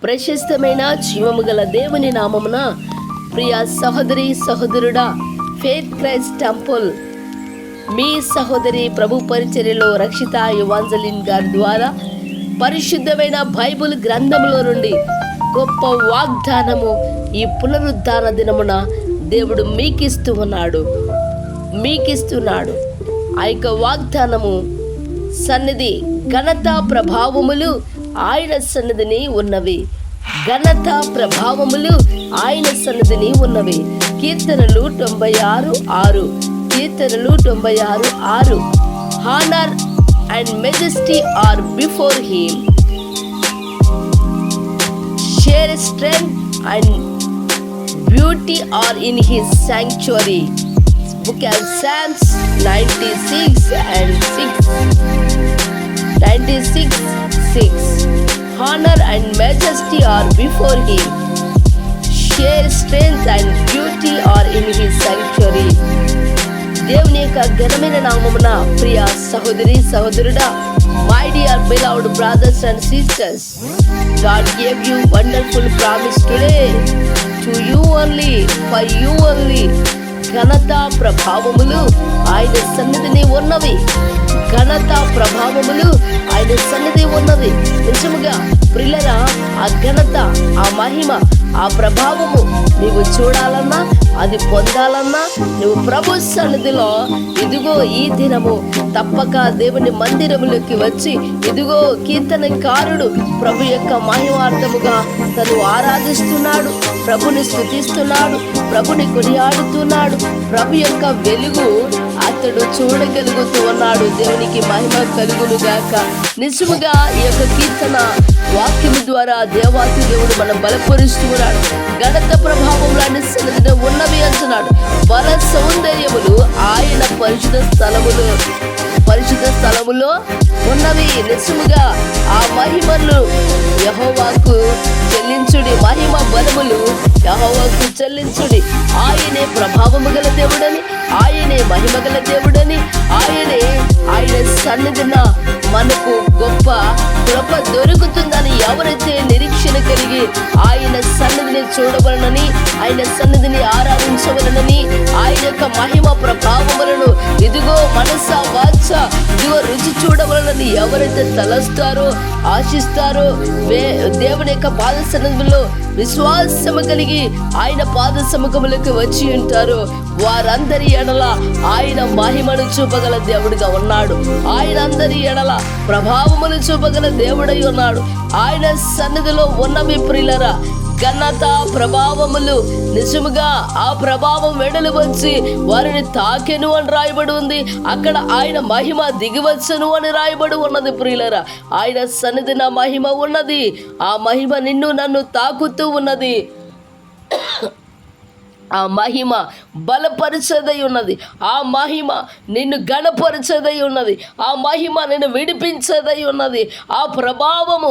ప్రశస్తమైన జీవము గల దేవుని నామమున ప్రియ సహోదరి సహోదరుడా, ఫెయిత్ క్రైస్ట్ టెంపుల్ మీ సహోదరి ప్రభు పరిచర్యలో రక్షిత ఎవాంజలిన్ గారి ద్వారా పరిశుద్ధమైన బైబిల్ గ్రంథములో నుండి గొప్ప వాగ్దానము ఈ పునరుద్ధాన దినమున దేవుడు మీకిస్తున్నాడు. ఆ యొక్క వాగ్దానము సన్నిధి ఘనత ప్రభావములు ఆయన సన్నిధిని ఉన్నవి. ఘనత ప్రభావములు ఆయన సన్నిధిని ఉన్నవి. కీర్తనలు 96:6. కీర్తనలు 96:6. Honour and majesty are before him, share strength and beauty are in his sanctuary. Book of Psalms 96:6. Honor and majesty are before him, share strength and beauty are in his sanctuary. దేవుని యొక్క ఘనమైన నామమున ప్రియ సహోదరి సహోదరుడా, my dear beloved brothers and sisters, God gave you wonderful promise today, to you only, for you only. ఘనత ప్రభావములు ఆయన సన్నిధిని ఉన్నవి. ఘనత ప్రభావములు ఆయన సన్నిధి ఉన్నవి. నిజముగా ప్రియులారా, ఆ ఘనత, ఆ మహిమ, ఆ ప్రభావము నీవు చూడాలన్నా, అది పొందాలన్నా నువ్వు ప్రభు సన్నిధిలో ఇదిగో ఈ దినము తప్పక దేవుని మందిరములోకి వచ్చి ఇదిగో కీర్తనకారుడు ప్రభు యొక్క మహిమార్థముగా తను ఆరాధిస్తున్నాడు, ప్రభుని స్తుతిస్తున్నాడు, ప్రభుని కొనియాడుతున్నాడు. ప్రభు యొక్క వెలుగు అతడు చూడగలుగుతూ ఉన్నాడు. దేవునికి మహిమ కలుగును గాక. నిజముగా ఈ యొక్క కీర్తన వాక్యము ద్వారా దేవాతి దేవుడు మనం బలపరుస్తూ ఉన్నాడు. ఘనత ప్రభావంలో సన్నిధిలో ఉన్నవి అంటున్నాడు. బల సౌందర్యములు ఆయన పరిశుద్ధ స్థలములో ఉన్నవి. నిజముగా ఆ మహిమలు యెహోవాకు చెల్లించుడి, మహిమ బలములు యెహోవాకు చెల్లించుడి. ఆయనే ప్రభావము గల దేవుడని, ఆయనే మహిమ గల దేవుడని, ఆయన సన్నిధిన మనకు గొప్ప కృప దొరుకుతుందని ఎవరైతే నిరీక్షణ కలిగి ఆయన సన్నిధిని చూడవలనని, ఆయన సన్నిధిని ఆరాధించవలనని, ఆయన యొక్క మహిమ ప్రభావములను ఇదిగో మనస వాచ ఇదిగో రుచి చూడవలనని ఎవరైతే తలస్తారో, ఆశిస్తారో, దేవుని యొక్క పాద సన్నిధిలో విశ్వాసము కలిగి ఆయన పాద సముఖములకు వచ్చి ఉంటారో వారందరి ఎడల ఆయన మహిమను చూపగల దేవుడిగా ఉన్నాడు. ఆయన అందరి ఎడల ప్రభావములు చూపగల దేవుడై ఉన్నాడు. ఆయన సన్నిధిలో ఉన్నవి ప్రియులరా ఘనత ప్రభావములు. నిజముగా ఆ ప్రభావం వెడలు వచ్చి వారిని తాకెను అని రాయబడి ఉంది. అక్కడ ఆయన మహిమ దిగివచ్చును అని రాయబడి ఉన్నది ప్రియులరా. ఆయన సన్నిధిన మహిమ ఉన్నది. ఆ మహిమ నిన్ను నన్ను తాకుతూ ఉన్నది. ఆ మహిమ బలపరిచేదై ఉన్నది. ఆ మహిమ నిన్ను గణపరిచేదై ఉన్నది. ఆ మహిమ నిన్ను విడిపించేదై ఉన్నది. ఆ ప్రభావము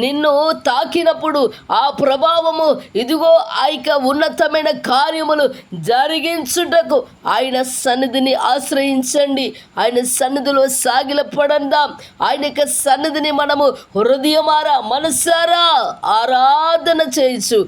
నిన్ను తాకినప్పుడు ఆ ప్రభావము ఇదిగో ఆ యొక్క ఉన్నతమైన కార్యములు జరిగించుటకు ఆయన సన్నిధిని ఆశ్రయించండి. ఆయన సన్నిధిలో సాగిలపడందాం. ఆయన యొక్క సన్నిధిని మనము హృదయమారా మనసారా ఆరాధన చేయొచ్చు.